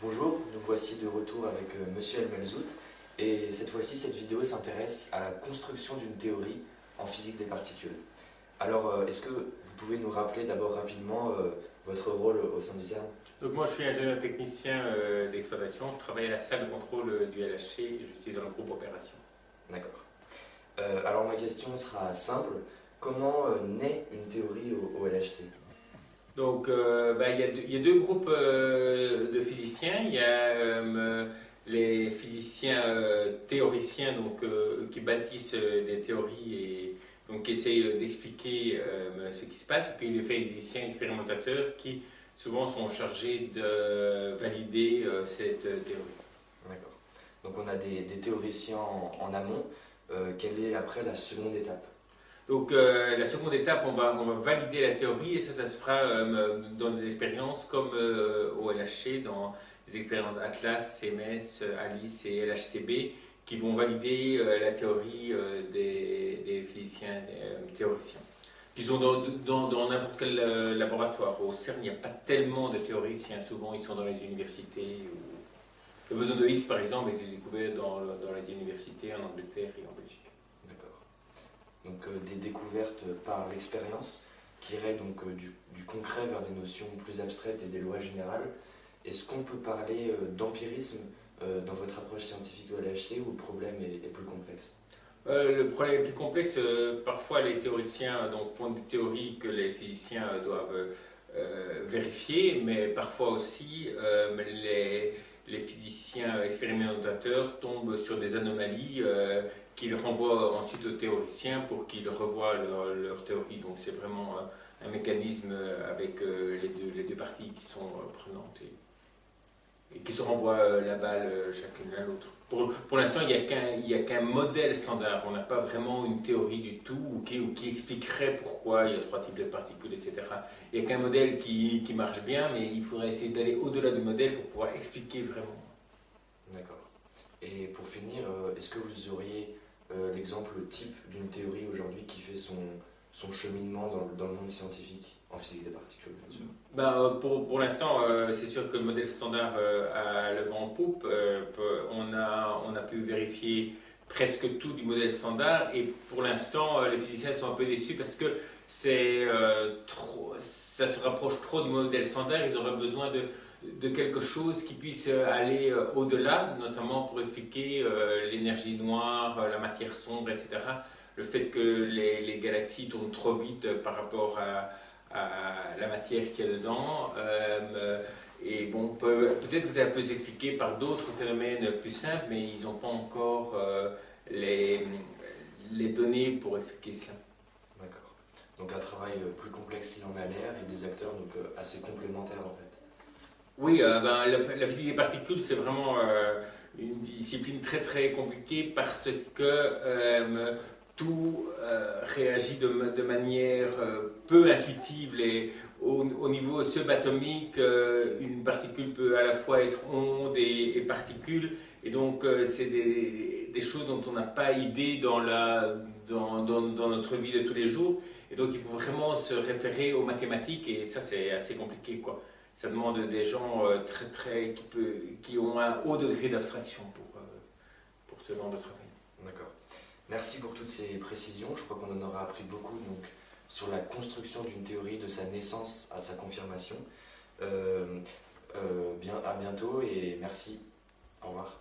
Bonjour, nous voici de retour avec Monsieur Elmelzout et cette fois-ci cette vidéo s'intéresse à la construction d'une théorie en physique des particules. Alors est-ce que vous pouvez nous rappeler d'abord rapidement votre rôle au sein du CERN? Donc moi je suis ingénieur technicien d'exploitation, je travaille à la salle de contrôle du LHC et je suis dans le groupe opération. D'accord. Alors ma question sera simple, comment naît une théorie au LHC? Donc il y a deux groupes de physiciens. Il y a les physiciens théoriciens qui bâtissent des théories et donc qui essayent d'expliquer ce qui se passe. Et puis les physiciens expérimentateurs qui souvent sont chargés de valider cette théorie. D'accord. Donc on a des théoriciens en amont. Quelle est après la seconde étape? Donc la seconde étape, on va valider la théorie et ça se fera dans des expériences comme au LHC, dans des expériences Atlas, CMS, ALICE et LHCb qui vont valider la théorie des physiciens théoriciens. Qui sont dans n'importe quel laboratoire. Au CERN, il n'y a pas tellement de théoriciens, souvent ils sont dans les universités. Le boson de Higgs, par exemple, a été découvert dans les universités en Angleterre et en Belgique. Donc des découvertes par l'expérience qui iraient donc du concret vers des notions plus abstraites et des lois générales. Est-ce qu'on peut parler d'empirisme dans votre approche scientifique au LHC ou le problème est plus complexe? Le problème est plus complexe. Parfois les théoriciens pondent des théories que les physiciens doivent vérifier, mais parfois aussi les physiciens expérimentateurs tombent sur des anomalies qu'ils renvoient ensuite aux théoriciens pour qu'ils revoient leur théorie. Donc c'est vraiment un mécanisme avec les deux parties qui sont prenantes et qui se renvoient la balle chacune à l'autre. Pour l'instant, il n'y a qu'un modèle standard. On n'a pas vraiment une théorie du tout qui expliquerait pourquoi il y a trois types de particules, etc. Il n'y a qu'un modèle qui marche bien, mais il faudrait essayer d'aller au-delà du modèle pour pouvoir expliquer vraiment. D'accord. Et pour finir, est-ce que vous auriez l'exemple type d'une théorie aujourd'hui qui fait son cheminement dans le monde scientifique, en physique des particules, bien sûr? Pour l'instant, c'est sûr que le modèle standard a le vent en poupe. On a pu vérifier presque tout du modèle standard et pour l'instant, les physiciens sont un peu déçus parce que ça se rapproche trop du modèle standard. Ils auraient besoin de quelque chose qui puisse aller au-delà, notamment pour expliquer l'énergie noire, la matière sombre, etc. Le fait que les galaxies tournent trop vite par rapport à la matière qu'il y a dedans. Et bon, peut-être que ça peut s'expliquer par d'autres phénomènes plus simples, mais ils n'ont pas encore les données pour expliquer ça. D'accord. Donc un travail plus complexe qu'il en a l'air et des acteurs donc, assez complémentaires en fait. Oui, la physique des particules, c'est vraiment une discipline très très compliquée parce que tout réagit de manière peu intuitive. Au niveau subatomique, une particule peut à la fois être onde et particule, et donc c'est des choses dont on n'a pas idée dans notre vie de tous les jours, et donc il faut vraiment se référer aux mathématiques, et ça c'est assez compliqué, quoi. Ça demande des gens qui ont un haut degré d'abstraction pour ce genre de travail. D'accord. Merci pour toutes ces précisions. Je crois qu'on en aura appris beaucoup donc, sur la construction d'une théorie de sa naissance à sa confirmation. À bientôt et merci. Au revoir.